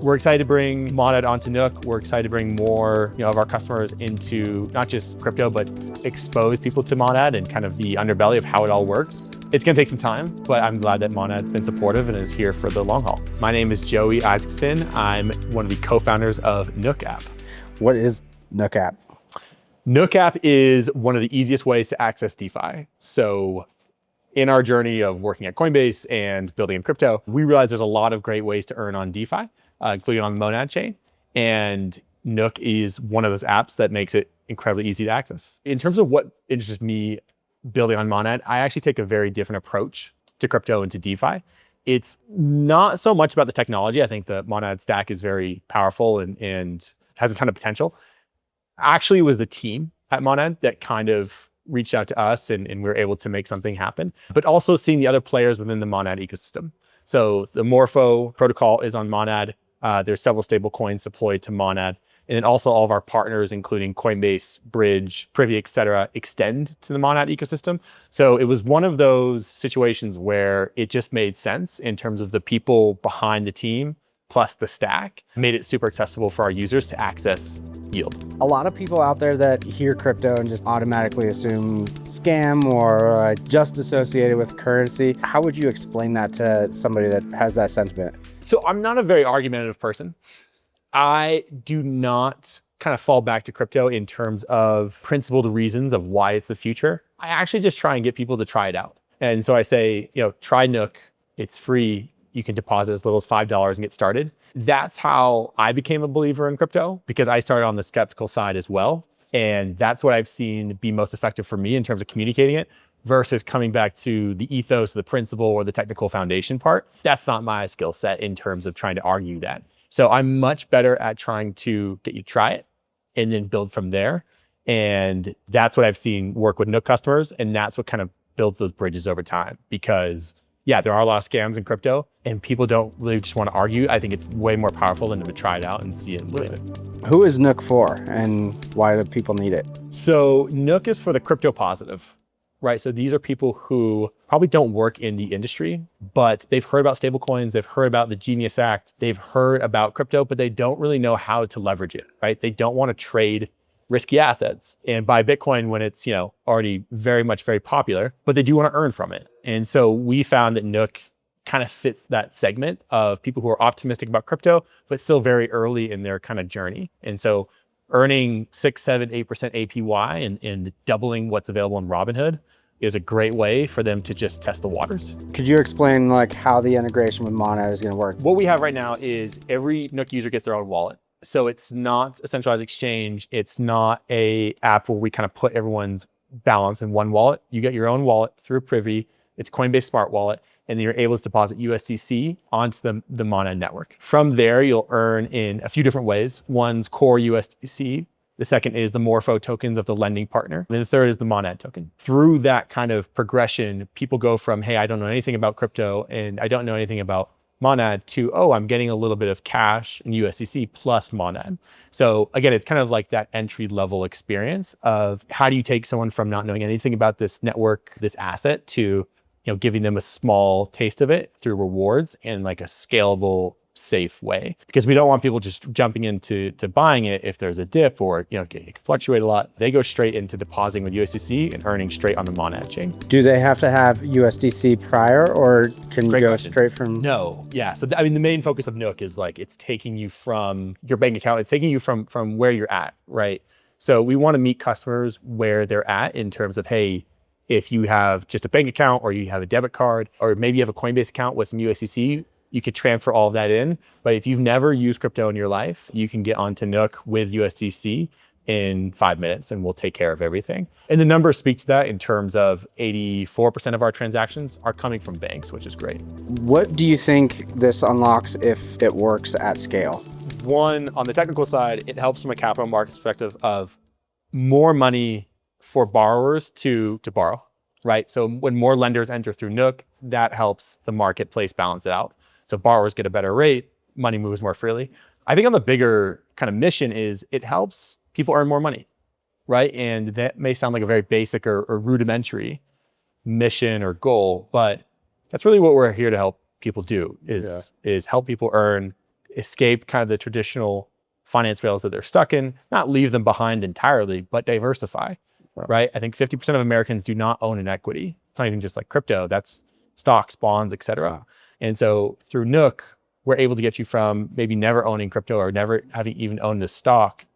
We're excited to bring Monad onto Nook. We're excited to bring more of our customers into not just crypto, but expose people to Monad and kind of the underbelly of how it all works. It's gonna take some time, but I'm glad that Monad's been supportive and is here for the long haul. My name is Joey Isaacson. I'm one of the co-founders of Nook app. What is Nook app? Nook app is one of the easiest ways to access DeFi. So in our journey of working at Coinbase and building in crypto, we realized there's a lot of great ways to earn on DeFi, including on the Monad chain. And Nook is one of those apps that makes it incredibly easy to access. In terms of what interests me building on Monad, I actually take a very different approach to crypto and to DeFi. It's not so much about the technology. I think the Monad stack is very powerful and has a ton of potential. Actually, it was the team at Monad that kind of reached out to us and we were able to make something happen, but also seeing the other players within the Monad ecosystem. So the Morpho protocol is on Monad. There's several stable coins deployed to Monad. And then also all of our partners, including Coinbase, Bridge, Privy, et cetera, extend to the Monad ecosystem. So it was one of those situations where it just made sense in terms of the people behind the team plus the stack, made it super accessible for our users to access yield. A lot of people out there that hear crypto and just automatically assume scam or just associated with currency. How would you explain that to somebody that has that sentiment? So I'm not a very argumentative person. I do not kind of fall back to crypto in terms of principled reasons of why it's the future. I actually just try and get people to try it out. And so I say, try Nook, it's free. You can deposit as little as $5 and get started. That's how I became a believer in crypto, because I started on the skeptical side as well. And that's what I've seen be most effective for me in terms of communicating it versus coming back to the ethos, the principle, or the technical foundation part. That's not my skill set in terms of trying to argue that. So I'm much better at trying to get you to try it and then build from there. And that's what I've seen work with Nook customers. And that's what kind of builds those bridges over time, because yeah, there are a lot of scams in crypto and people don't really just want to argue. I think it's way more powerful than to try it out and see it and believe it. Who is Nook for and why do people need it? So Nook is for the crypto positive, right? So these are people who probably don't work in the industry, but they've heard about stablecoins, they've heard about the Genius Act, they've heard about crypto, but they don't really know how to leverage it, right? They don't want to trade risky assets and buy Bitcoin when it's, already very popular, but they do want to earn from it. And so we found that Nook kind of fits that segment of people who are optimistic about crypto, but still very early in their kind of journey. And so earning 6, 7, 8% APY and doubling what's available in Robinhood is a great way for them to just test the waters. Could you explain how the integration with Monad is going to work? What we have right now is every Nook user gets their own wallet. So it's not a centralized exchange. It's not a app where we kind of put everyone's balance in one wallet. You get your own wallet through Privy. It's Coinbase Smart Wallet, and then you're able to deposit USDC onto the Monad network. From there, you'll earn in a few different ways. One's core USDC. The second is the Morpho tokens of the lending partner. And then the third is the Monad token. Through that kind of progression, people go from, hey, I don't know anything about crypto and I don't know anything about Monad to, oh, I'm getting a little bit of cash and USDC plus Monad. So again, it's kind of like that entry level experience of how do you take someone from not knowing anything about this network, this asset, to giving them a small taste of it through rewards and like a scalable, safe way, because we don't want people just jumping into buying it if there's a dip or it can fluctuate a lot. They go straight into depositing with USDC and earning straight on the Monad chain. Do they have to have USDC prior, or can you go straight from? No, yeah. So the main focus of Nook is it's taking you from your bank account. It's taking you from where you're at, right? So we want to meet customers where they're at in terms of, hey, if you have just a bank account or you have a debit card, or maybe you have a Coinbase account with some USDC, you could transfer all of that in. But if you've never used crypto in your life, you can get onto Nook with USDC in 5 minutes and we'll take care of everything. And the numbers speak to that in terms of 84% of our transactions are coming from banks, which is great. What do you think this unlocks if it works at scale? One, on the technical side, it helps from a capital markets perspective of more money for borrowers to borrow, right? So when more lenders enter through Nook, that helps the marketplace balance it out. So borrowers get a better rate, money moves more freely. I think on the bigger kind of mission is it helps people earn more money, right? And that may sound like a very basic or rudimentary mission or goal, but that's really what we're here to help people do is help people earn escape kind of the traditional finance rails that they're stuck in, not leave them behind entirely, but diversify, right? I think 50% of Americans do not own an equity. It's not even just like crypto, that's stocks, bonds, et cetera. And so through Nook, we're able to get you from maybe never owning crypto or never having even owned a stock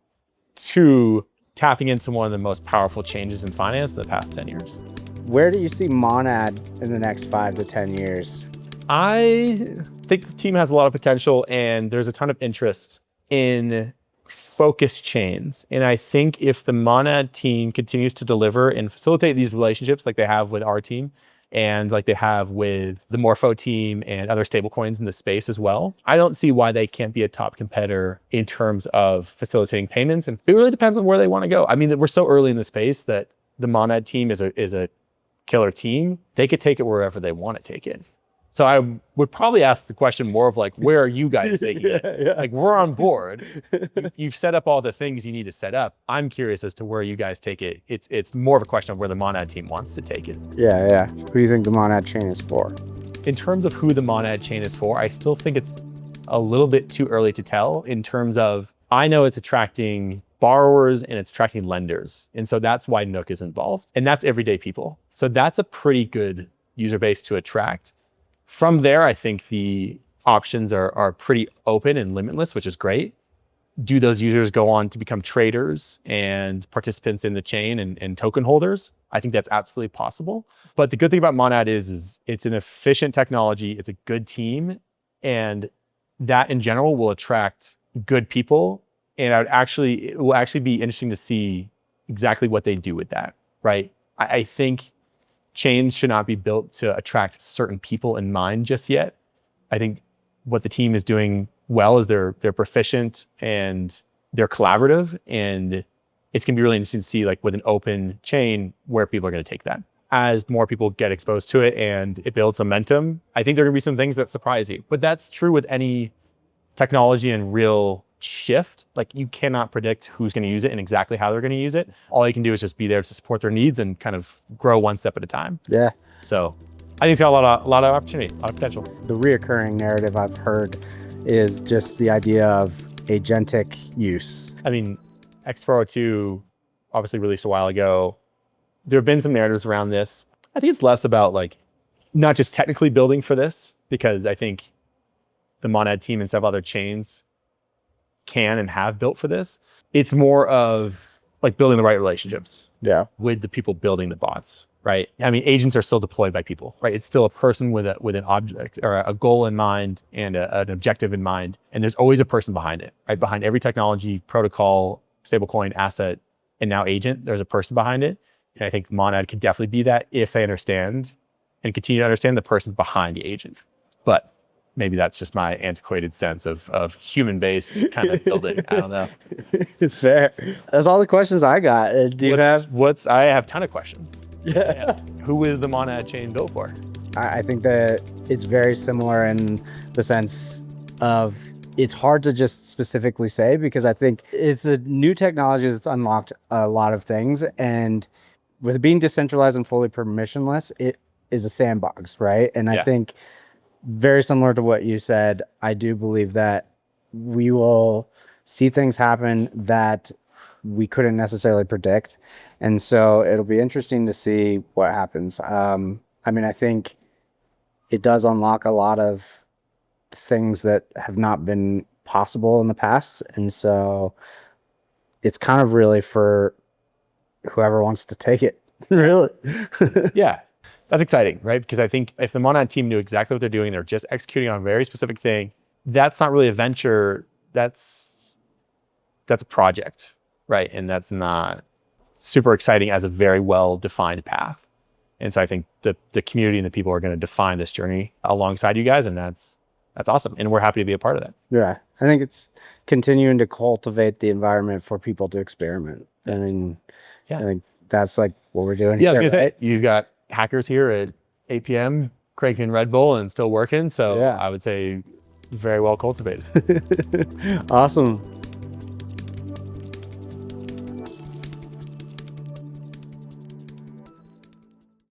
to tapping into one of the most powerful changes in finance in the past 10 years. Where do you see Monad in the next 5 to 10 years? I think the team has a lot of potential, and there's a ton of interest in focus chains. And I think if the Monad team continues to deliver and facilitate these relationships like they have with our team and like they have with the Morpho team and other stablecoins in the space as well, I don't see why they can't be a top competitor in terms of facilitating payments. And it really depends on where they want to go. I mean, we're so early in the space that the Monad team is a killer team. They could take it wherever they want to take it. So I would probably ask the question more of like, where are you guys taking it? Yeah. Like, we're on board. You've set up all the things you need to set up. I'm curious as to where you guys take it. It's more of a question of where the Monad team wants to take it. Yeah. Who do you think the Monad chain is for? In terms of who the Monad chain is for, I still think it's a little bit too early to tell in terms of, I know it's attracting borrowers and it's attracting lenders. And so that's why Nook is involved. And that's everyday people. So that's a pretty good user base to attract. From there, I think the options are pretty open and limitless, which is great. Do those users go on to become traders and participants in the chain and token holders? I think that's absolutely possible. But the good thing about Monad is it's an efficient technology, it's a good team, and that in general will attract good people. And it will actually be interesting to see exactly what they do with that, right? I think chains should not be built to attract certain people in mind just yet. I think what the team is doing well is they're proficient and they're collaborative, and it's gonna be really interesting to see, like, with an open chain, where people are gonna take that. As more people get exposed to it and it builds momentum, I think there are gonna be some things that surprise you. But that's true with any technology and real shift. Like, you cannot predict who's going to use it and exactly how they're going to use it. All you can do is just be there to support their needs and kind of grow one step at a time. Yeah. So I think it's got a lot of opportunity, a lot of potential. The reoccurring narrative I've heard is just the idea of agentic use. I mean, X402 obviously released a while ago. There have been some narratives around this. I think it's less about, like, not just technically building for this, because I think the Monad team and several other chains can and have built for this. It's more of like building the right relationships with the people building the bots, right? I mean, agents are still deployed by people, right? It's still a person with an object or a goal in mind and an objective in mind. And there's always a person behind it, right? Behind every technology, protocol, stablecoin, asset, and now agent, there's a person behind it. And I think Monad could definitely be that if they understand and continue to understand the person behind the agent. But maybe that's just my antiquated sense of human-based kind of building. I don't know. Fair. That's all the questions I got. Do you have? I have a ton of questions. Yeah. Who is the Monad chain built for? I think that it's very similar in the sense of it's hard to just specifically say, because I think it's a new technology that's unlocked a lot of things. And with it being decentralized and fully permissionless, it is a sandbox, right? And I think very similar to what you said, I do believe that we will see things happen that we couldn't necessarily predict. And so it'll be interesting to see what happens. I mean, I think it does unlock a lot of things that have not been possible in the past. And so it's kind of really for whoever wants to take it, really. Yeah. That's exciting, right? Because I think if the Monad team knew exactly what they're doing, they're just executing on a very specific thing, that's not really a venture, that's a project, right? And that's not super exciting as a very well-defined path. And so I think the community and the people are going to define this journey alongside you guys, and that's awesome. And we're happy to be a part of that. Yeah, I think it's continuing to cultivate the environment for people to experiment. I mean, I think that's like what we're doing. Yeah, I was going to say, you've got hackers here at 8 p.m. cranking Red Bull and still working. So I would say very well cultivated. Awesome.